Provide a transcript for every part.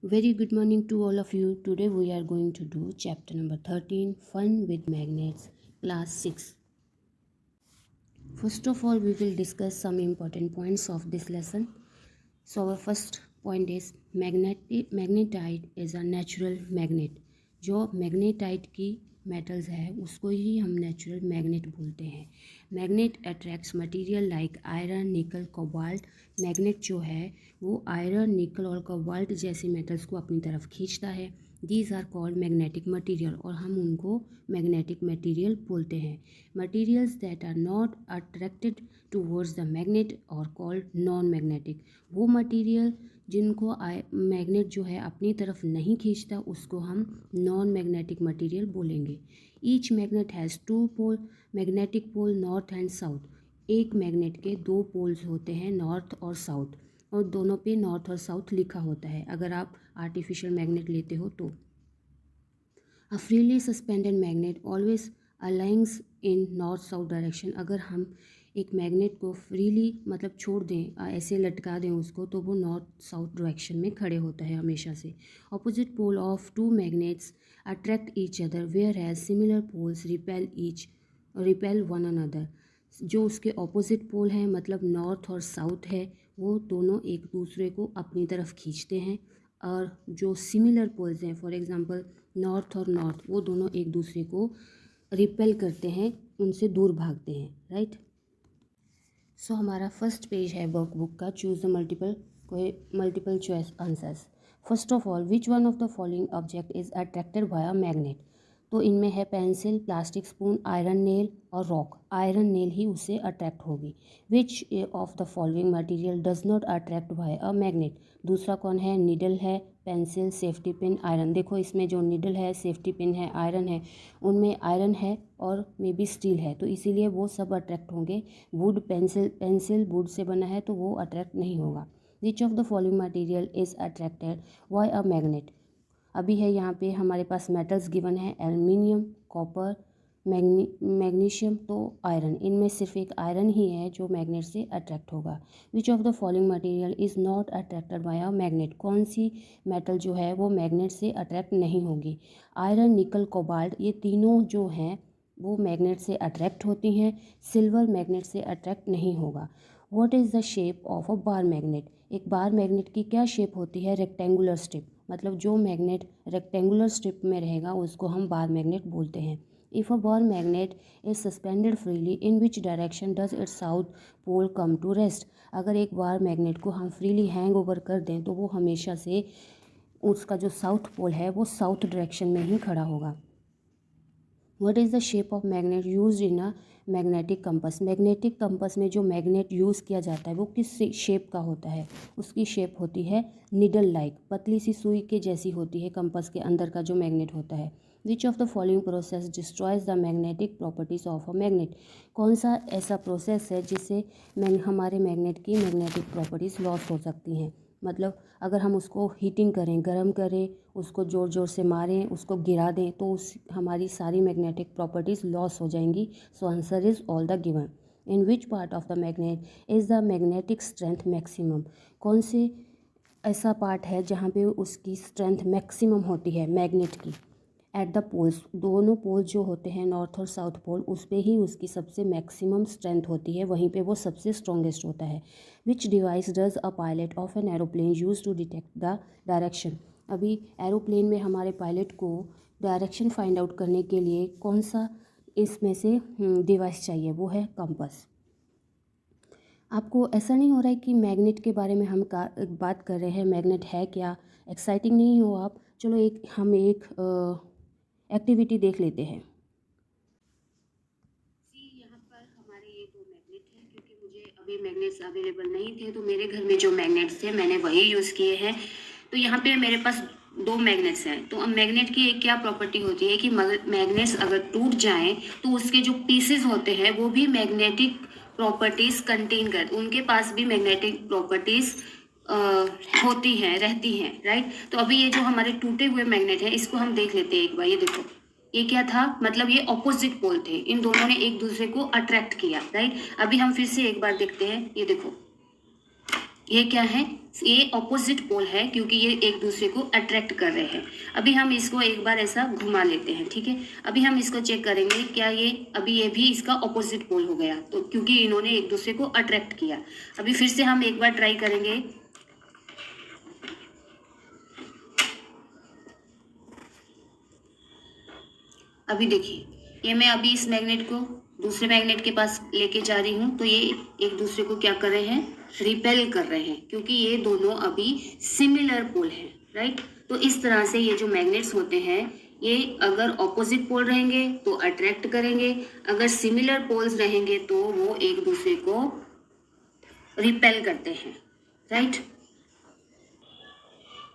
Very good morning to all of you. Today we are going to do chapter number 13, Fun with Magnets, class 6. First of all, we will discuss some important points of this lesson. So our first point is magnetite is a natural magnet. जो magnetite की metals है उसको ही हम natural magnet बोलते हैं. Magnet attracts material like iron, निकल, cobalt. Magnet जो है वो आयरन, निकल और कोबाल्ट जैसे मेटल्स को अपनी तरफ खींचता है. These are called magnetic material और हम उनको मैग्नेटिक मटीरियल बोलते हैं. Materials that are not attracted towards the magnet are called non magnetic. वो मटीरियल जिनको मैग्नेट जो है अपनी तरफ नहीं खींचता उसको हम नॉन मैग्नेटिक मटीरियल बोलेंगे. Each magnet has two pole, magnetic pole north and south. एक मैग्नेट के दो पोल्स होते हैं, नॉर्थ और साउथ, और दोनों पे नॉर्थ और साउथ लिखा होता है अगर आप आर्टिफिशियल मैग्नेट लेते हो तो. A freely suspended magnet always aligns in north south direction. अगर हम एक मैग्नेट को फ्रीली मतलब छोड़ दें, ऐसे लटका दें उसको, तो वो नॉर्थ साउथ डायरेक्शन में खड़े होता है हमेशा से. Opposite pole of two magnets attract each other where has similar poles repel one another. जो उसके ऑपोजिट पोल हैं मतलब नॉर्थ और साउथ है वो दोनों एक दूसरे को अपनी तरफ खींचते हैं, और जो सिमिलर पोल्स हैं फॉर एग्जांपल नॉर्थ और नॉर्थ वो दोनों एक दूसरे को रिपेल करते हैं, उनसे दूर भागते हैं. राइट. सो हमारा फर्स्ट पेज है वर्कबुक का. Choose the multiple choice answers. First of all, which one of the following object is attracted by a magnet. तो इनमें है pencil, plastic spoon, iron nail और रॉक. आयरन नेल ही उससे attract होगी. Which of the following material does not attract by a magnet. दूसरा कौन है? निडल है, पेंसिल, सेफ्टी पिन, आयरन. देखो इसमें जो निडल है, सेफ्टी पिन है, आयरन है, उनमें आयरन है और मे बी स्टील है, तो इसीलिए वो सब अट्रैक्ट होंगे. वुड, पेंसिल वुड से बना है तो वो अट्रैक्ट नहीं होगा. विच of the following material is attracted by a magnet. अभी है यहाँ पे हमारे पास मेटल्स गिवन है, एल्युमिनियम, कॉपर, मैग्नीशियम, तो आयरन. इनमें सिर्फ एक आयरन ही है जो मैग्नेट से अट्रैक्ट होगा. विच of the following material is not attracted by a magnet. कौन सी मेटल जो है वो मैग्नेट से अट्रैक्ट नहीं होगी. आयरन, निकल, कोबाल्ट ये तीनों जो हैं वो मैग्नेट से अट्रैक्ट होती हैं. सिल्वर मैग्नेट से अट्रैक्ट नहीं होगा. What is the shape of a bar magnet. एक बार मैग्नेट की क्या शेप होती है? Rectangular strip. मतलब जो मैग्नेट रेक्टेंगुलर स्ट्रिप में रहेगा उसको हम बार मैग्नेट बोलते हैं. If a bar magnet is suspended freely in which direction does its south pole come to rest. अगर एक बार मैग्नेट को हम फ्रीली हैंग ओवर कर दें तो वो हमेशा से उसका जो साउथ पोल है वो साउथ डायरेक्शन में ही खड़ा होगा. What is the shape of magnet use in a magnetic compass. Magnetic compass में जो मैग्नेट यूज़ किया जाता है वो किस शेप का होता है? उसकी शेप होती है निडल लाइक, पतली सी सुई के जैसी होती है कंपस के अंदर का जो मैग्नेट होता है. विच of the following process destroys the magnetic properties of a magnet. कौन सा ऐसा प्रोसेस है जिससे हमारे मैग्नेट की मैग्नेटिक प्रॉपर्टीज़ लॉस हो सकती हैं? मतलब अगर हम उसको हीटिंग करें, गर्म करें, उसको ज़ोर ज़ोर से मारें, उसको गिरा दें तो उस हमारी सारी मैग्नेटिक प्रॉपर्टीज़ लॉस हो जाएंगी. So answer is all the given. In which part of the magnet is the magnetic strength maximum. कौन से ऐसा पार्ट है जहाँ पे उसकी स्ट्रेंथ मैक्सिमम होती है मैग्नेट की? At the poles. दोनों पोल्स जो होते हैं नॉर्थ और साउथ पोल उस पर ही उसकी सबसे मैक्सिमम स्ट्रेंथ होती है, वहीं पे वो सबसे स्ट्रॉन्गेस्ट होता है. Which device does a pilot of an aeroplane use to detect the direction. अभी एरोप्लेन में हमारे पायलट को डायरेक्शन फाइंड आउट करने के लिए कौन सा इसमें से डिवाइस चाहिए? वो है कंपास. आपको ऐसा नहीं हो रहा है कि मैग्नेट के बारे में हम बात कर रहे हैं, मैग्नेट है क्या? एक्साइटिंग नहीं हो आप? चलो हम एक एक्टिविटी देख लेते हैं. यहाँ पर हमारे ये दो मैग्नेट हैं. क्योंकि मुझे अभी मैग्नेट्स अवेलेबल नहीं थे तो मेरे घर में जो मैग्नेट्स थे मैंने वही यूज़ किए हैं. तो यहाँ पे मेरे पास दो मैग्नेट्स हैं. तो अब मैग्नेट की एक क्या प्रॉपर्टी होती है कि मैग्नेट्स अगर टूट जाएं तो उसके जो पीसेस होते हैं वो भी मैग्नेटिक प्रॉपर्टीज़ कंटेन कर, उनके पास भी मैग्नेटिक प्रॉपर्टीज़ होती हैं, रहती हैं. राइट. तो अभी ये जो हमारे टूटे हुए मैग्नेट हैं इसको हम देख लेते हैं एक बार. ये देखो ये क्या था, मतलब ये ऑपोजिट पोल थे, इन दोनों ने एक दूसरे को अट्रैक्ट किया. राइट. अभी हम फिर से एक बार देखते हैं. ये देखो ये क्या है, ये ऑपोजिट पोल है क्योंकि ये एक दूसरे को अट्रैक्ट कर रहे हैं। अभी हम इसको एक बार ऐसा घुमा लेते हैं, ठीक है। अभी हम इसको चेक करेंगे क्या ये, अभी ये भी इसका ऑपोजिट पोल हो गया, तो क्योंकि इन्होंने एक दूसरे को अट्रैक्ट किया। अभी फिर से हम एक बार ट्राई करेंगे। अभी देखिए, ये मैं अभी इस मैग्नेट को दूसरे मैग्नेट के पास लेके जा रही हूँ, तो ये एक दूसरे को क्या कर रहे हैं, रिपेल कर रहे हैं, क्योंकि ये दोनों अभी सिमिलर पोल हैं, राइट। तो इस तरह से ये जो मैग्नेट्स होते हैं, ये अगर ऑपोजिट पोल रहेंगे तो अट्रैक्ट करेंगे, अगर सिमिलर पोल्स रहेंगे तो वो एक दूसरे को रिपेल करते हैं, राइट।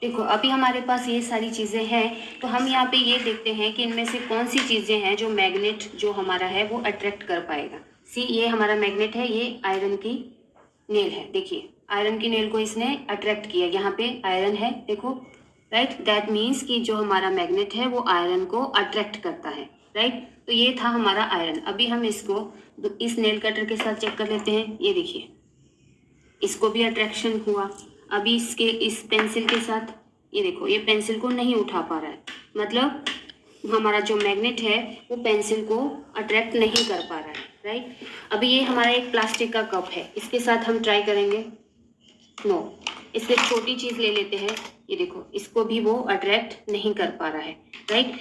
देखो अभी हमारे पास ये सारी चीज़ें हैं, तो हम यहाँ पे ये देखते हैं कि इनमें से कौन सी चीज़ें हैं जो मैग्नेट जो हमारा है वो अट्रैक्ट कर पाएगा। सी, ये हमारा मैग्नेट है, ये आयरन की नेल है। देखिए आयरन की नेल को इसने अट्रैक्ट किया, यहाँ पे आयरन है, देखो, राइट। दैट मीन्स कि जो हमारा मैग्नेट है वो आयरन को अट्रैक्ट करता है, राइट। तो ये था हमारा आयरन। अभी हम इसको इस नेल कटर के साथ चेक कर लेते हैं। ये देखिए, इसको भी अट्रैक्शन हुआ। अभी इसके इस पेंसिल के साथ, ये देखो, ये पेंसिल को नहीं उठा पा रहा है, मतलब हमारा जो मैग्नेट है वो पेंसिल को अट्रैक्ट नहीं कर पा रहा है, राइट। अभी ये हमारा एक प्लास्टिक का कप है, इसके साथ हम ट्राई करेंगे। नो, इससे छोटी चीज़ ले लेते हैं। ये देखो, इसको भी वो अट्रैक्ट नहीं कर पा रहा है, राइट।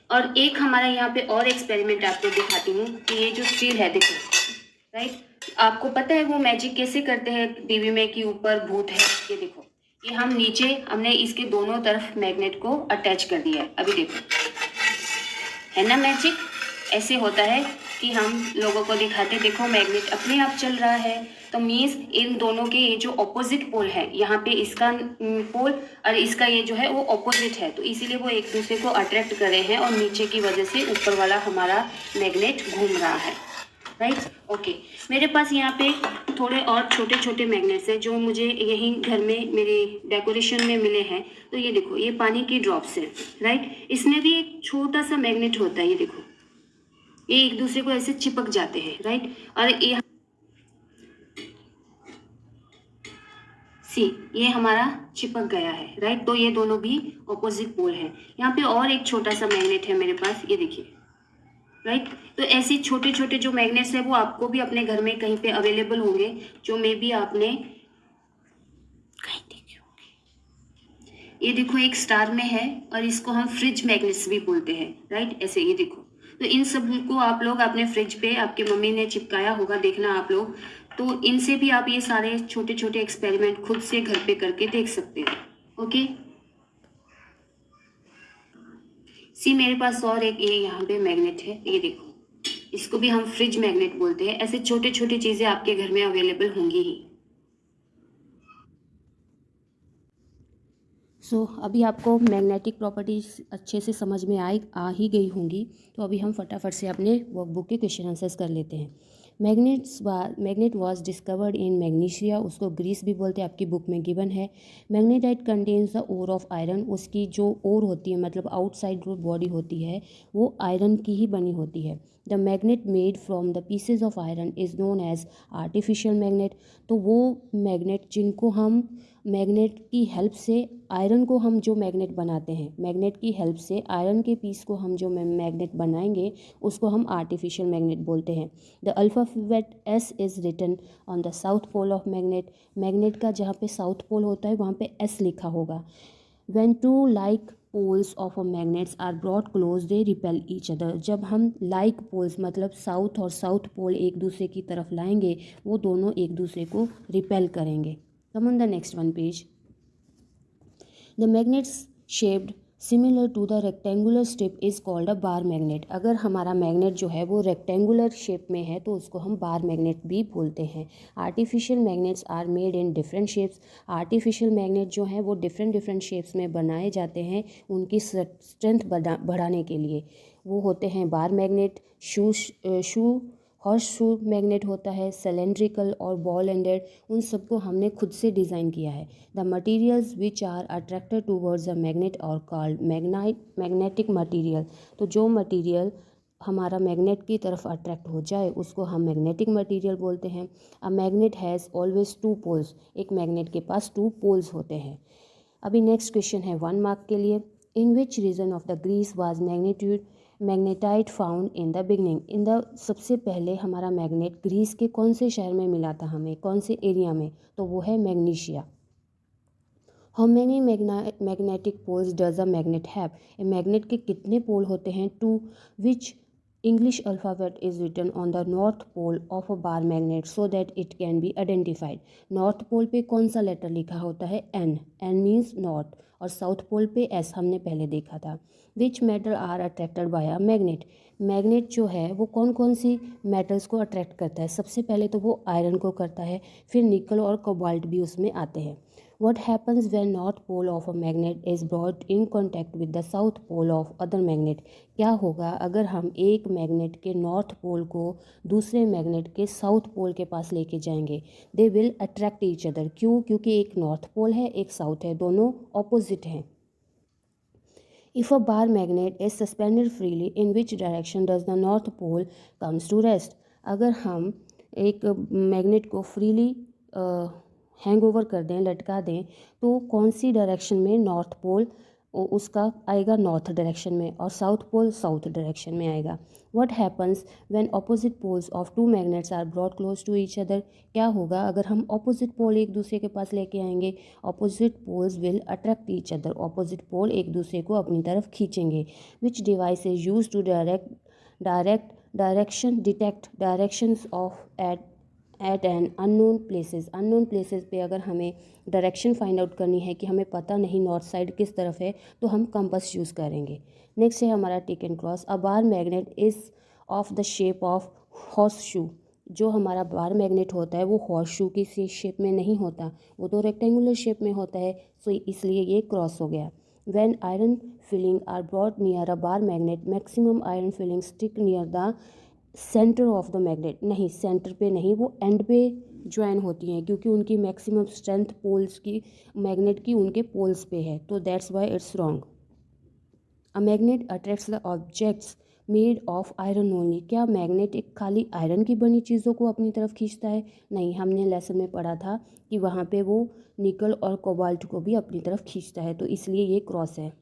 और एक हमारा यहाँ पे और एक्सपेरिमेंट आपको दिखाती हूँ कि ये जो स्टील है, देखो, राइट। आपको पता है वो मैजिक कैसे करते हैं टीवी में कि ऊपर भूत है। ये देखो, ये हम नीचे हमने इसके दोनों तरफ मैग्नेट को अटैच कर दिया है। अभी देखो, है ना मैजिक। ऐसे होता है कि हम लोगों को दिखाते, देखो मैग्नेट अपने आप चल रहा है। तो मीन्स इन दोनों के ये जो ऑपोजिट पोल है, यहाँ पे इसका पोल और इसका ये जो है वो ऑपोजिट है, तो इसीलिए वो एक दूसरे को अट्रैक्ट कर रहे हैं और नीचे की वजह से ऊपर वाला हमारा मैग्नेट घूम रहा है, राइट। ओके, मेरे पास यहाँ पे थोड़े और छोटे छोटे मैग्नेट्स हैं जो मुझे यहीं घर में मेरे डेकोरेशन में मिले हैं। तो ये देखो, ये पानी की ड्रॉप्स हैं, राइट। इसमें भी एक छोटा सा मैग्नेट होता है, ये देखो, ये एक दूसरे को ऐसे चिपक जाते हैं, राइट। और ये हमारा चिपक गया है, राइट। तो ये दोनों भी ऑपोजिट पोल है। यहाँ पे और एक छोटा सा मैग्नेट है मेरे पास, ये देखिए, राइट। तो ऐसे छोटे छोटे जो मैग्नेट्स है वो आपको भी अपने घर में कहीं पे अवेलेबल होंगे, जो मे बी आपने कहीं देखे होंगे। ये देखो, एक स्टार में है और इसको हम फ्रिज मैग्नेट्स भी बोलते हैं, राइट। ऐसे ये देखो, तो इन सब को आप लोग अपने फ्रिज पे आपकी मम्मी ने चिपकाया होगा, देखना आप लोग। तो इनसे भी आप ये सारे छोटे छोटे एक्सपेरिमेंट खुद से घर पे करके देख सकते हो। ओके, सी, मेरे पास और एक ये यहाँ पे मैग्नेट है, ये देखो, इसको भी हम फ्रिज मैग्नेट बोलते हैं। ऐसे छोटे छोटी चीज़ें आपके घर में अवेलेबल होंगी ही। अभी आपको मैग्नेटिक प्रॉपर्टीज अच्छे से समझ में आ ही गई होंगी। तो अभी हम फटाफट से अपने वर्कबुक के क्वेश्चन आंसर्स कर लेते हैं। Magnet was discovered in Magnesia, उसको ग्रीस भी बोलते हैं, आपकी बुक में गिवन है। Magnetite contains the ore of iron, उसकी जो ओर होती है मतलब आउटसाइड जो बॉडी होती है वो आयरन की ही बनी होती है। The magnet made from the pieces of iron is known as artificial magnet, तो वो मैग्नेट जिनको हम मैग्नेट की हेल्प से आयरन को हम जो मैग्नेट बनाते हैं, मैग्नेट की हेल्प से आयरन के पीस को हम जो मैग्नेट बनाएंगे उसको हम आर्टिफिशियल मैग्नेट बोलते हैं। The alphabet S is written on the south pole of magnet, magnet का जहाँ पे साउथ पोल होता है वहाँ पे एस लिखा होगा। When two like poles of a magnets are brought close they repel each other, जब हम like poles मतलब साउथ और साउथ पोल एक दूसरे की तरफ लाएंगे वो दोनों एक दूसरे को रिपेल करेंगे। Come on the next one page. The magnets shaped similar to the rectangular strip is called a bar magnet. अगर हमारा मैग्नेट जो है वो रेक्टेंगुलर शेप में है तो उसको हम बार मैग्नेट भी बोलते हैं। Artificial magnets are made in different shapes, artificial magnet जो हैं वो डिफरेंट शेप्स में बनाए जाते हैं उनकी स्ट्रेंथ बढ़ाने के लिए। वो होते हैं बार मैग्नेट, शू हॉर्स शू मैग्नेट होता है, सिलेंड्रिकल और बॉल एंडेड, उन सबको हमने खुद से डिज़ाइन किया है। The materials which are attracted towards the magnet are called magnetic material, तो जो मटीरियल हमारा मैग्नेट की तरफ अट्रैक्ट हो जाए उसको हम मैग्नेटिक मटेरियल बोलते हैं। A magnet has always two poles, एक मैग्नेट के पास टू पोल्स होते हैं। अभी नेक्स्ट क्वेश्चन है 1 मार्क के लिए। In which region of the Greece was magnetite found in the beginning. In the सबसे पहले हमारा मैग्नेट ग्रीस के कौन से शहर में मिला था हमें, कौन से एरिया में, तो वो है Magnesia. How many magnetic poles does a magnet have. Magnet के कितने पोल होते हैं। Two which English alphabet is written on the north pole of a bar magnet so that it can be identified. North pole पे कौन सा letter लिखा होता है, N. N मीन्स नॉर्थ, और साउथ पोल पे S हमने पहले देखा था। Which metal are attracted by a magnet. Magnet जो है वो कौन कौन सी मेटल्स को अट्रैक्ट करता है। सबसे पहले तो वो आयरन को करता है, फिर निकल और कोबाल्ट भी उसमें आते हैं। What happens when north pole of a magnet is brought in contact with the south pole of other magnet। क्या होगा अगर हम एक मैग्नेट के नॉर्थ पोल को दूसरे मैग्नेट के साउथ पोल के पास लेके जाएंगे। दे विल अट्रैक्ट ईच अदर। क्यों, क्योंकि एक नॉर्थ पोल है एक साउथ है, दोनों ऑपोजिट हैं। If a bar magnet is suspended freely, in which direction does the north pole comes to rest। अगर हम एक मैग्नेट को फ्रीली हैंग ओवर कर दें, लटका दें, तो कौन सी डायरेक्शन में नॉर्थ पोल उसका आएगा, नॉर्थ डायरेक्शन में, और साउथ पोल साउथ डायरेक्शन में आएगा। What happens when opposite poles of two magnets are brought close to each other. क्या होगा अगर हम ऑपोजिट पोल एक दूसरे के पास लेके आएंगे। Opposite poles will attract each other. Opposite pole एक दूसरे को अपनी तरफ खींचेंगे। Which device is use to detect directions of at an unknown places. Unknown places पे अगर हमें डायरेक्शन फाइंड आउट करनी है कि हमें पता नहीं नॉर्थ साइड किस तरफ है, तो हम कंपास यूज़ करेंगे। नेक्स्ट है हमारा tick and cross. A bar magnet is of the shape of horseshoe. जो हमारा बार मैग्नेट होता है वो हॉर्स शू की शेप में नहीं होता, वो तो रेक्टेंगुलर शेप में होता है, सो इसलिए ये क्रॉस हो गया। When iron filling are brought near a bar magnet, maximum iron filling stick near the centre of the magnet. नहीं, सेंटर पे नहीं, वो एंड पे ज्वाइन होती हैं, क्योंकि उनकी मैक्सिमम स्ट्रेंथ पोल्स की मैग्नेट की उनके पोल्स पे है, तो that's why it's wrong. A magnet attracts the objects made of iron only. क्या मैग्नेट एक खाली आयरन की बनी चीज़ों को अपनी तरफ खींचता है। नहीं, हमने लेसन में पढ़ा था कि वहाँ पे वो निकल और कोबाल्ट को भी अपनी तरफ खींचता है, तो इसलिए ये क्रॉस है।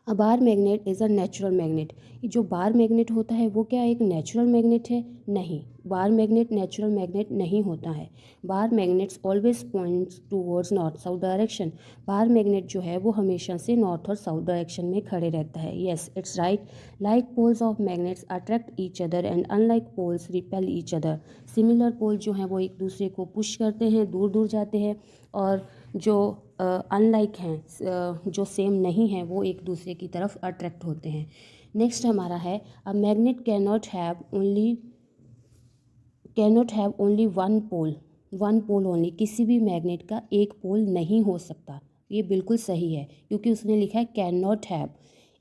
A bar magnet is a natural magnet. जो बार मैग्नेट होता है वो क्या एक नेचुरल मैग्नेट है। नहीं, बार मैग्नेट नेचुरल मैग्नेट नहीं होता है। बार magnets always points towards north south direction. Bar magnet जो है वो हमेशा से नॉर्थ और साउथ डायरेक्शन में खड़े रहता है। Yes, it's right. Like poles of magnets attract each other and unlike poles repel each other. Similar pole जो हैं वो एक दूसरे को पुश करते हैं, दूर दूर जाते हैं, और जो अनलाइक हैं, जो सेम नहीं हैं, वो एक दूसरे की तरफ अट्रैक्ट होते हैं। नेक्स्ट हमारा है a magnet cannot have only one pole only. किसी भी मैग्नेट का एक पोल नहीं हो सकता। ये बिल्कुल सही है, क्योंकि उसने लिखा है कैन नॉट हैव।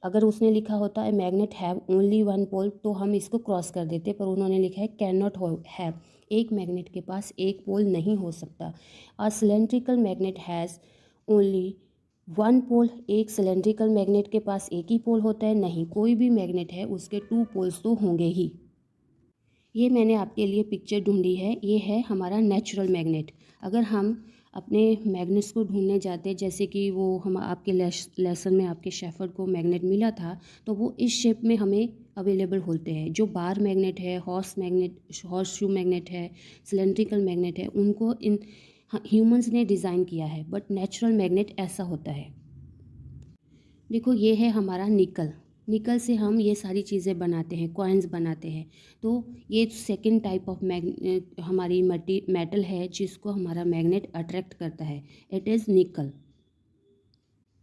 अगर उसने लिखा होता है मैग्नेट हैव ओनली वन पोल तो हम इसको क्रॉस कर देते, पर उन्होंने लिखा है कैन नॉट हैव। एक मैग्नेट के पास एक पोल नहीं हो सकता। A cylindrical magnet has only one pole. एक सिलेंड्रिकल मैग्नेट के पास एक ही पोल होता है। नहीं, कोई भी मैग्नेट है उसके टू पोल्स तो होंगे ही। ये मैंने आपके लिए पिक्चर ढूंढी है, ये है हमारा नेचुरल मैग्नेट। अगर हम अपने मैग्नेट्स को ढूंढने जाते हैं, जैसे कि वो हम आपके लेसन में आपके शेफर्ड को मैग्नेट मिला था, तो वो इस शेप में हमें अवेलेबल होते हैं। जो बार मैग्नेट है, हॉर्स शू मैग्नेट है, सिलेंड्रिकल मैग्नेट है, उनको इन ह्यूमंस ने डिज़ाइन किया है, बट नेचुरल मैग्नेट ऐसा होता है। देखो, ये है हमारा निकल से हम ये सारी चीज़ें बनाते हैं, कॉइन्स बनाते हैं। तो ये सेकंड टाइप ऑफ हमारी मेटल है जिसको हमारा मैग्नेट अट्रैक्ट करता है। इट इज़ निकल।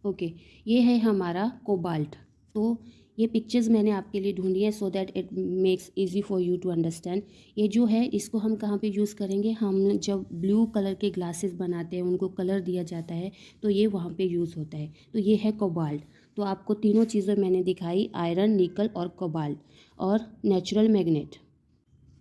ओके, ये है हमारा कोबाल्ट। तो ये पिक्चर्स मैंने आपके लिए ढूंढी है so that it makes easy for you to understand. ये जो है इसको हम कहाँ पे यूज़ करेंगे, हम जब ब्लू कलर के ग्लासेस बनाते हैं, उनको कलर दिया जाता है, तो ये वहाँ पे यूज़ होता है। तो ये है कोबाल्ट। तो आपको तीनों चीज़ें मैंने दिखाई, आयरन, निकल और कोबाल्ट, और नेचुरल मैग्नेट।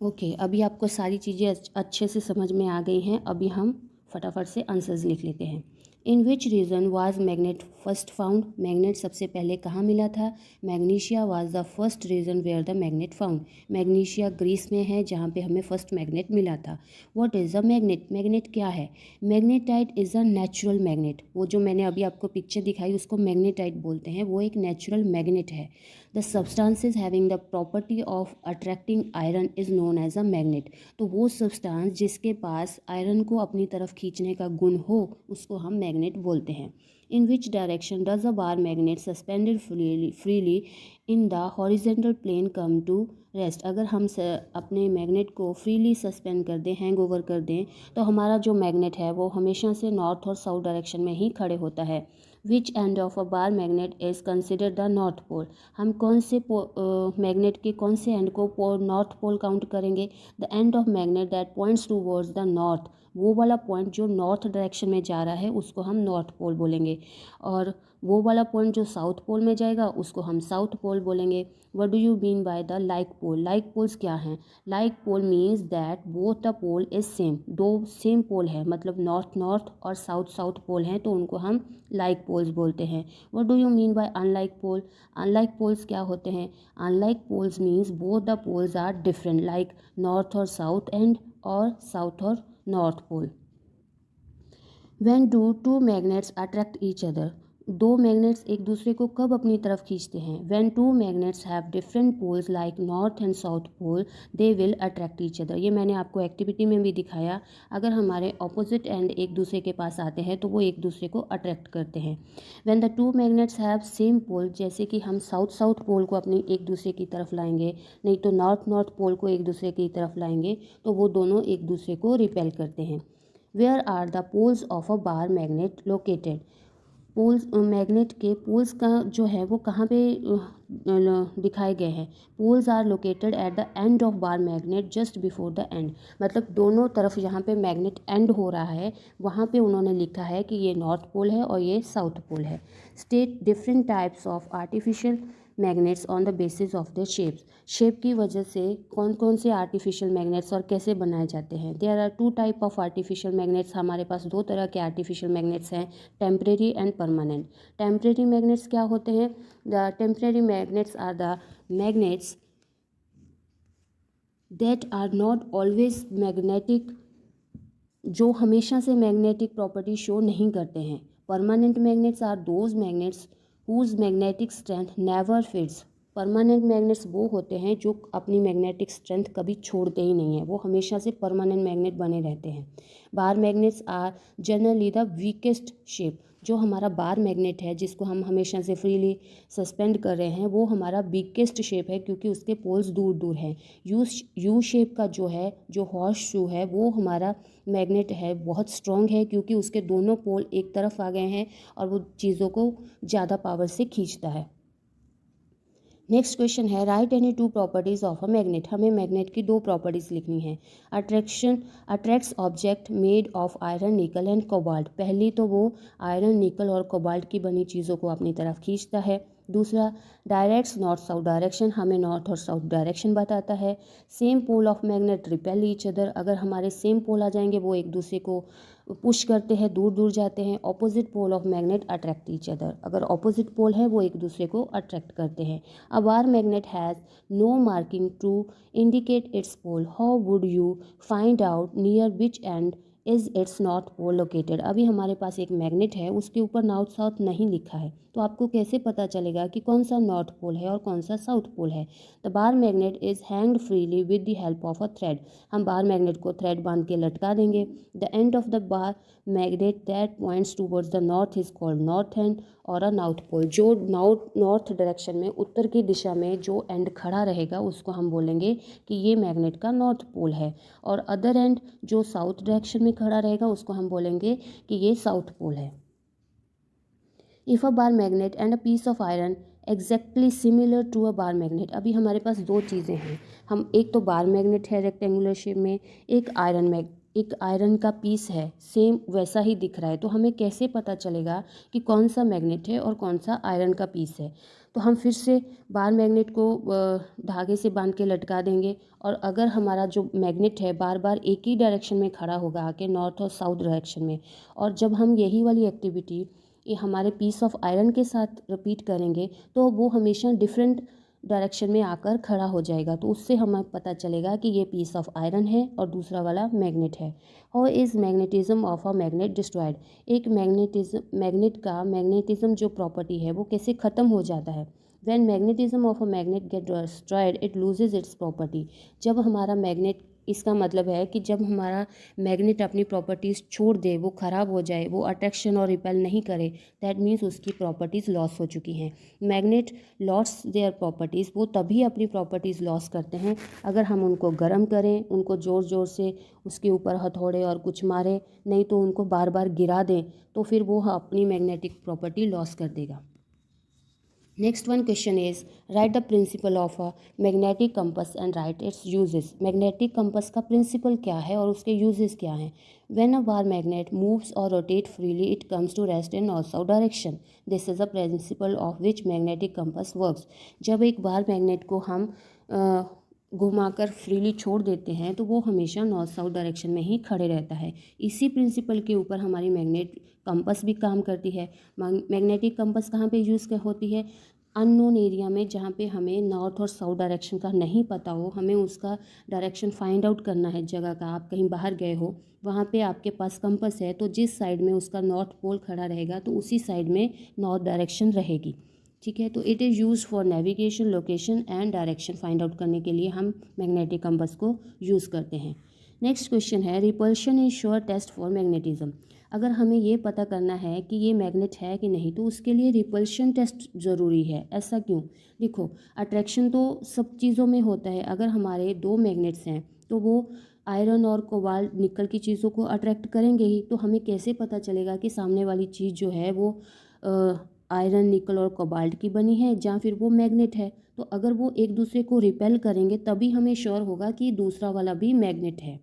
ओके, अभी आपको सारी चीज़ें अच्छे से समझ में आ गई हैं। अभी हम फटाफट से आंसर्स लिख लेते हैं। In which region was magnet first found, magnet सबसे पहले कहाँ मिला था? Magnesia was the first region where the magnet found, Magnesia Greece में है जहाँ पे हमें फर्स्ट मैग्नेट मिला था। What is a magnet, magnet क्या है? Magnetite is a natural magnet, वो जो मैंने अभी आपको पिक्चर दिखाई उसको मैग्नेटाइट बोलते हैं, वो एक नेचुरल मैग्नेट है। The substances having the property of attracting iron is known as a magnet, तो वो सब्सटेंस जिसके पास आयरन को अपनी तरफ खींचने का गुण हो उसको हम मैग्नेट बोलते हैं। In which direction does a bar magnet suspended freely in the horizontal plane come to rest, अगर हम अपने मैग्नेट को फ्रीली सस्पेंड कर दें, हैंग ओवर कर दें, तो हमारा जो मैग्नेट है वो हमेशा से नॉर्थ और साउथ डायरेक्शन में ही खड़े होता है। Which end of a bar magnet is consider the north pole, हम कौन से मैग्नेट के कौन से एंड को नॉर्थ पोल काउंट करेंगे? The end of magnet that points towards the north, वो वाला पॉइंट जो नॉर्थ डायरेक्शन में जा रहा है उसको हम नॉर्थ पोल बोलेंगे, और वो वाला पॉइंट जो साउथ पोल में जाएगा उसको हम साउथ पोल बोलेंगे। What do you mean by the like pole, like poles क्या हैं? Like pole means that both the pole is same, दो सेम पोल है, मतलब नॉर्थ नॉर्थ और साउथ साउथ पोल हैं तो उनको हम लाइक पोल्स बोलते हैं। What do you mean by unlike pole, unlike poles क्या होते हैं? Unlike poles means both the poles are different, like north और साउथ एंड और साउथ और north pole. When do two magnets attract each other, दो magnets एक दूसरे को कब अपनी तरफ खींचते हैं? When two magnets have different poles like north and south pole they will attract each other, ये मैंने आपको एक्टिविटी में भी दिखाया, अगर हमारे ऑपोजिट एंड एक दूसरे के पास आते हैं तो वो एक दूसरे को अट्रैक्ट करते हैं। When the two magnets have same pole, जैसे कि हम साउथ साउथ पोल को अपनी एक दूसरे की तरफ लाएंगे, नहीं तो नॉर्थ नॉर्थ पोल को एक दूसरे की तरफ लाएंगे, तो वो दोनों एक दूसरे को रिपेल करते हैं। Where are the poles of a bar magnet located, poles magnet के पोल्स का जो है वो कहाँ पे दिखाए गए हैं? Poles are located at the end of bar magnet just before the end, मतलब दोनों तरफ जहाँ पे मैग्नेट एंड हो रहा है वहाँ पे उन्होंने लिखा है कि ये नॉर्थ पोल है और ये साउथ पोल है। State different types of artificial magnets on the basis of the shapes, shape की वजह से कौन कौन से आर्टिफिशियल मैग्नेट्स और कैसे बनाए जाते हैं? There are two type of artificial magnets, हमारे पास दो तरह के आर्टिफिशियल मैग्नेट्स हैं, temporary and permanent. Temporary magnets क्या होते हैं? The temporary magnets are the magnets that are not always magnetic, जो हमेशा से मैग्नेटिक प्रॉपर्टी शो नहीं करते हैं। Permanent magnets are those magnets whose magnetic strength never fades, permanent magnets वो होते हैं जो अपनी मैग्नेटिक स्ट्रेंथ कभी छोड़ते ही नहीं है, वो हमेशा से परमानेंट मैग्नेट बने रहते हैं। Bar magnets are generally the weakest shape, जो हमारा बार मैग्नेट है जिसको हम हमेशा से फ्रीली सस्पेंड कर रहे हैं वो हमारा वीकेस्ट शेप है क्योंकि उसके पोल्स दूर दूर हैं। यू शेप का जो है, जो हॉर्स शू है, वो हमारा मैग्नेट है बहुत स्ट्रॉन्ग है क्योंकि उसके दोनों पोल एक तरफ आ गए हैं और वो चीज़ों को ज़्यादा पावर से खींचता है। नेक्स्ट क्वेश्चन है right any two properties of a magnet, हमें मैग्नेट की दो प्रॉपर्टीज लिखनी है। Attracts object made of iron निकल एंड कोबाल्ट, पहली तो वो आयरन निकल और कोबाल्ट की बनी चीज़ों को अपनी तरफ खींचता है। दूसरा डायरेक्ट्स नॉर्थ साउथ डायरेक्शन, हमें नॉर्थ और साउथ डायरेक्शन बताता है। Same pole of magnet repel each other, अगर हमारे सेम पोल आ जाएंगे वो एक दूसरे को पुश करते हैं, दूर दूर जाते हैं। Opposite pole of magnet attract each other, अगर ऑपोजिट पोल है वो एक दूसरे को अट्रैक्ट करते हैं। A bar magnet has no marking to indicate its pole, how would you find out near which end is its north pole located, अभी हमारे पास एक मैग्नेट है उसके ऊपर नॉर्थ साउथ नहीं लिखा है तो आपको कैसे पता चलेगा कि कौन सा नॉर्थ पोल है और कौन सा साउथ पोल है? The bar magnet is hanged freely with the help of a thread, हम बार मैग्नेट को थ्रेड बांध के लटका देंगे। The end of the bar magnet that points towards the north is called north and और अ नाउथ पोल, जो north direction में उत्तर की दिशा में जो एंड खड़ा रहेगा उसको हम बोलेंगे कि ये मैग्नेट का नॉर्थ पोल है, और अदर एंड जो साउथ डायरेक्शन में खड़ा रहेगा उसको हम बोलेंगे कि ये साउथ पोल है। If a bar magnet and a piece of iron exactly similar to a bar magnet, अभी हमारे पास दो चीज़ें हैं, हम एक तो बार मैग्नेट है रेक्टेंगुलर शेप में, एक आयरन एक आयरन का पीस है, सेम वैसा ही दिख रहा है, तो हमें कैसे पता चलेगा कि कौन सा मैग्नेट है और कौन सा आयरन का पीस है। तो हम फिर से बार मैग्नेट को धागे से बांध के लटका देंगे, और अगर हमारा जो मैग्नेट है बार बार एक ही डायरेक्शन में खड़ा होगा आके, नॉर्थ और साउथ डायरेक्शन में, और जब हम यही वाली एक्टिविटी ये हमारे पीस ऑफ आयरन के साथ रिपीट करेंगे तो वो हमेशा डिफरेंट डायरेक्शन में आकर खड़ा हो जाएगा। तो उससे हमें पता चलेगा कि ये पीस ऑफ आयरन है और दूसरा वाला मैग्नेट है। How is magnetism of a magnet destroyed? एक मैग्नेट का मैग्नेटिज्म जो प्रॉपर्टी है वो कैसे ख़त्म हो जाता है? When magnetism of a magnet get destroyed, it loses its property. जब हमारा मैग्नेट, इसका मतलब है कि जब हमारा मैग्नेट अपनी प्रॉपर्टीज़ छोड़ दे, वो ख़राब हो जाए, वो अट्रैक्शन और रिपेल नहीं करे, दैट मीन्स उसकी प्रॉपर्टीज़ लॉस हो चुकी हैं। मैग्नेट लॉस देयर प्रॉपर्टीज़, वो तभी अपनी प्रॉपर्टीज़ लॉस करते हैं अगर हम उनको गर्म करें, उनको ज़ोर ज़ोर से उसके ऊपर हथौड़े और कुछ मारें, नहीं तो उनको बार बार गिरा दें, तो फिर वो अपनी मैग्नेटिक प्रॉपर्टी लॉस कर देगा। Next one question is, write the principle of a magnetic compass and write its uses. Magnetic compass का principle क्या है और उसके uses क्या हैं? When a bar magnet moves or rotates freely, it comes to rest in north-south direction. This is the principle of which magnetic compass works. जब एक bar magnet को हम घुमाकर फ्रीली छोड़ देते हैं तो वो हमेशा नॉर्थ साउथ डायरेक्शन में ही खड़े रहता है। इसी प्रिंसिपल के ऊपर हमारी मैग्नेट कंपस भी काम करती है। मैग्नेटिक कंपस कहाँ पे यूज़ होती है? अननोन एरिया में, जहाँ पे हमें नॉर्थ और साउथ डायरेक्शन का नहीं पता हो, हमें उसका डायरेक्शन फाइंड आउट करना है जगह का। आप कहीं बाहर गए हो, वहाँ पे आपके पास कंपस है, तो जिस साइड में उसका नॉर्थ पोल खड़ा रहेगा तो उसी साइड में नॉर्थ डायरेक्शन रहेगी। ठीक है, तो it is use for navigation, location and direction find out करने के लिए हम मैग्नेटिक कंपस को यूज़ करते हैं। नेक्स्ट क्वेश्चन है, repulsion is sure test for magnetism. अगर हमें ये पता करना है कि ये मैग्नेट है कि नहीं, तो उसके लिए रिपल्शन टेस्ट ज़रूरी है। ऐसा क्यों? देखो, अट्रैक्शन तो सब चीज़ों में होता है। अगर हमारे दो मैग्नेट्स हैं तो वो आयरन और कोबाल्ट निकल की चीज़ों को अट्रैक्ट करेंगे ही, तो हमें कैसे पता चलेगा कि सामने वाली चीज़ जो है वो आयरन, निकल और कोबाल्ट की बनी है या फिर वो मैग्नेट है? तो अगर वो एक दूसरे को रिपेल करेंगे तभी हमें श्योर होगा कि दूसरा वाला भी मैग्नेट है।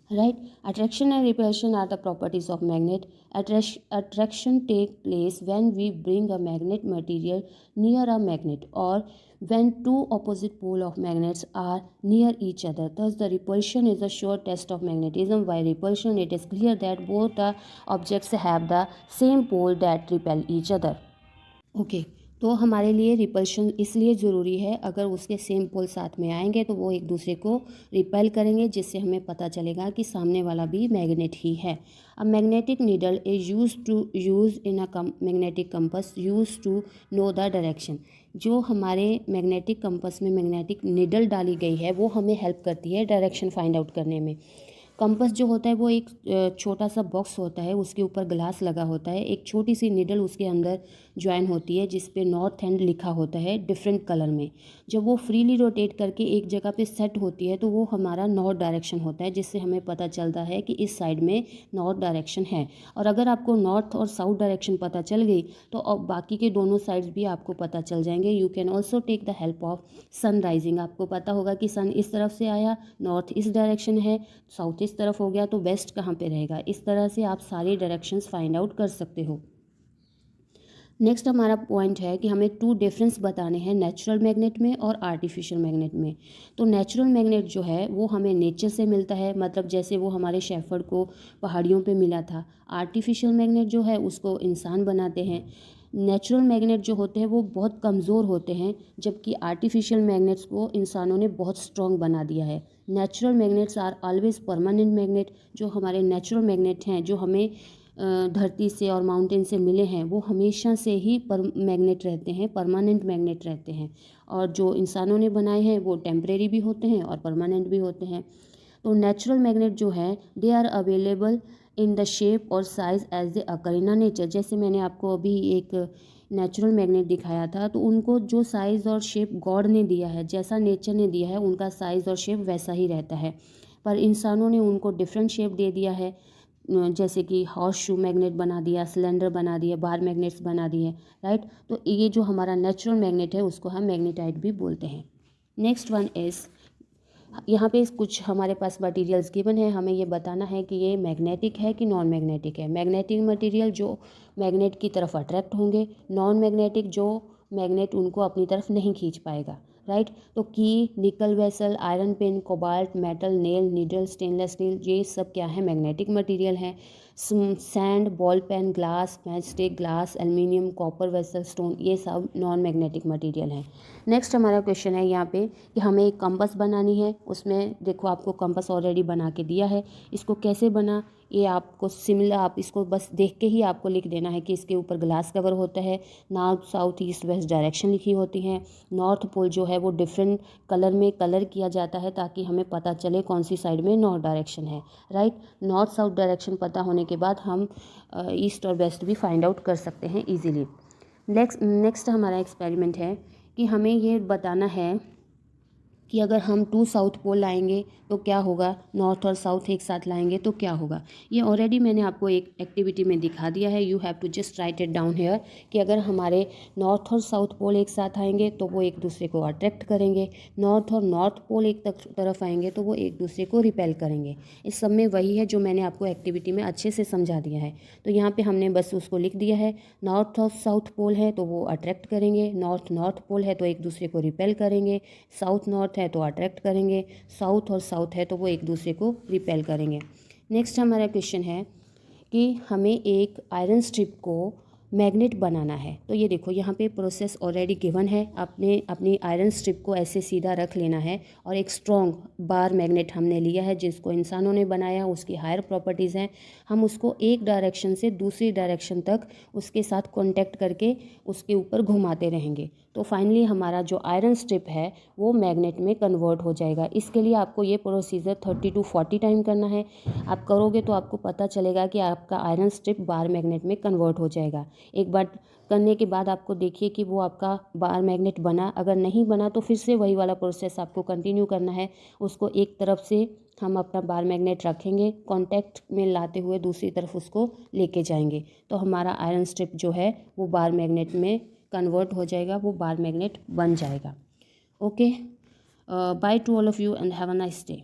Right? Attraction and repulsion are the properties of magnet. Attraction take place when we bring a magnet material near a magnet, or when two opposite poles of magnets are near each other. Thus, the repulsion is a sure test of magnetism. By repulsion, it is clear that both the objects have the same pole that repel each other. Okay. तो हमारे लिए repulsion इसलिए ज़रूरी है, अगर उसके same pole साथ में आएंगे तो वो एक दूसरे को रिपेल करेंगे, जिससे हमें पता चलेगा कि सामने वाला भी मैग्नेट ही है। A magnetic needle is use in a magnetic compass use to know the direction. जो हमारे मैग्नेटिक कंपस में मैग्नेटिक नीडल डाली गई है वो हमें हेल्प करती है डायरेक्शन फाइंड आउट करने में। कंपस जो होता है वो एक छोटा सा बॉक्स होता है, उसके ऊपर ग्लास लगा होता है, एक छोटी सी नीडल उसके अंदर ज्वाइन होती है जिस पे नॉर्थ एंड लिखा होता है डिफरेंट कलर में। जब वो फ्रीली रोटेट करके एक जगह पे सेट होती है तो वो हमारा नॉर्थ डायरेक्शन होता है, जिससे हमें पता चलता है कि इस साइड में नॉर्थ डायरेक्शन है। और अगर आपको नॉर्थ और साउथ डायरेक्शन पता चल गई तो अब बाकी के दोनों साइड्स भी आपको पता चल जाएंगे। You can also take the help of sun rising. आपको पता होगा कि सन इस तरफ से आया, नॉर्थ इस डायरेक्शन है, साउथ इस तरफ हो गया, तो वेस्ट कहाँ पे रहेगा। इस तरह से आप सारे डायरेक्शंस फाइंड आउट कर सकते हो। नेक्स्ट हमारा पॉइंट है कि हमें टू डिफरेंस बताने हैं नेचुरल मैग्नेट में और आर्टिफिशियल मैग्नेट में। तो नेचुरल मैग्नेट जो है वो हमें नेचर से मिलता है, मतलब जैसे वो हमारे शेफर्ड को पहाड़ियों पे मिला था। आर्टिफिशियल मैग्नेट जो है उसको इंसान बनाते हैं। नेचुरल मैग्नेट जो होते हैं वो बहुत कमज़ोर होते हैं, जबकि आर्टिफिशियल मैग्नेट्स को इंसानों ने बहुत स्ट्रॉन्ग बना दिया है। Natural magnets are always permanent magnet. जो हमारे नेचुरल मैग्नेट हैं जो हमें धरती से और माउंटेन से मिले हैं वो हमेशा से ही मैग्नेट रहते हैं, परमानेंट मैग्नेट रहते हैं। और जो इंसानों ने बनाए हैं वो टेम्परेरी भी होते हैं और परमानेंट भी होते हैं। तो नेचुरल मैग्नेट जो है they are available in the shape और size as they occur in nature. जैसे मैंने आपको अभी एक नेचुरल मैग्नेट दिखाया था, तो उनको जो साइज़ और शेप गॉड ने दिया है, जैसा नेचर ने दिया है, उनका साइज़ और शेप वैसा ही रहता है। पर इंसानों ने उनको डिफरेंट शेप दे दिया है, जैसे कि हॉर्स शू मैग्नेट बना दिया, सिलेंडर बना दिए, बार मैग्नेट्स बना दिए, राइट। तो ये जो हमारा नेचुरल मैग्नेट है उसको हम मैग्नेटाइट भी बोलते हैं। नेक्स्ट वन इज़ यहाँ पे कुछ हमारे पास मटेरियल्स गिवन है, हमें ये बताना है कि ये मैग्नेटिक है कि नॉन मैग्नेटिक है। मैग्नेटिक मटेरियल जो मैग्नेट की तरफ अट्रैक्ट होंगे, नॉन मैग्नेटिक जो मैग्नेट उनको अपनी तरफ नहीं खींच पाएगा, राइट। तो key, nickel vessel, iron pin, cobalt, metal, nail, needle, stainless steel, ये सब क्या है, मैग्नेटिक मटेरियल है। Sand, ball pen, glass, match stick, glass, aluminium, copper vessel, stone, ये सब नॉन मैग्नेटिक मटेरियल हैं। नेक्स्ट हमारा क्वेश्चन है यहाँ पे कि हमें एक कंपास बनानी है। उसमें देखो आपको कंपास ऑलरेडी बना के दिया है, इसको कैसे बना ये आपको सिमिलर, आप इसको बस देख के ही आपको लिख देना है कि इसके ऊपर ग्लास कवर होता है, north south east west direction लिखी होती हैं, नॉर्थ पोल जो है वो डिफरेंट कलर में कलर किया जाता है ताकि हमें पता चले कौन सी साइड में नॉर्थ डायरेक्शन है, राइट। नॉर्थ साउथ डायरेक्शन पता होने के बाद हम ईस्ट और वेस्ट भी फाइंड आउट कर सकते हैं ईजिली। नेक्स्ट हमारा एक्सपेरिमेंट है कि हमें ये बताना है कि अगर हम 2 साउथ पोल लाएंगे तो क्या होगा, नॉर्थ और साउथ एक साथ लाएंगे तो क्या होगा। ये ऑलरेडी मैंने आपको एक एक्टिविटी में दिखा दिया है, you have to just write it down here कि अगर हमारे नॉर्थ और साउथ पोल एक साथ आएंगे तो वो एक दूसरे को अट्रैक्ट करेंगे, नॉर्थ और नॉर्थ पोल एक तरफ आएंगे तो वो एक दूसरे को रिपेल करेंगे। इस सब में वही है जो मैंने आपको एक्टिविटी में अच्छे से समझा दिया है। तो यहाँ पर हमने बस उसको लिख दिया है, नॉर्थ और साउथ पोल है तो वो अट्रैक्ट करेंगे, नॉर्थ पोल है तो एक दूसरे को रिपेल करेंगे, साउथ नॉर्थ है तो अट्रैक्ट करेंगे, साउथ और साउथ है तो वो एक दूसरे को रिपेल करेंगे। नेक्स्ट हमारा क्वेश्चन है कि हमें एक आयरन स्ट्रिप को मैग्नेट बनाना है। तो ये देखो यहाँ पे प्रोसेस ऑलरेडी गिवन है, आपने अपनी आयरन स्ट्रिप को ऐसे सीधा रख लेना है और एक स्ट्रॉन्ग बार मैग्नेट हमने लिया है जिसको इंसानों ने बनाया, उसकी हायर प्रॉपर्टीज़ हैं। हम उसको एक डायरेक्शन से दूसरी डायरेक्शन तक उसके साथ कॉन्टैक्ट करके उसके ऊपर घुमाते रहेंगे तो फाइनली हमारा जो आयरन स्ट्रिप है वो मैग्नेट में कन्वर्ट हो जाएगा। इसके लिए आपको ये प्रोसीजर 30 to 40 टाइम करना है। आप करोगे तो आपको पता चलेगा कि आपका आयरन स्ट्रिप बार मैग्नेट में कन्वर्ट हो जाएगा। एक बार करने के बाद आपको देखिए कि वो आपका बार मैग्नेट बना, अगर नहीं बना तो फिर से वही वाला प्रोसेस आपको कंटिन्यू करना है। उसको एक तरफ से हम अपना बार मैग्नेट रखेंगे, कांटेक्ट में लाते हुए दूसरी तरफ उसको लेके जाएंगे तो हमारा आयरन स्ट्रिप जो है वो बार मैग्नेट में कन्वर्ट हो जाएगा, वो बार मैग्नेट बन जाएगा। Okay, by two all of you and have a nice day.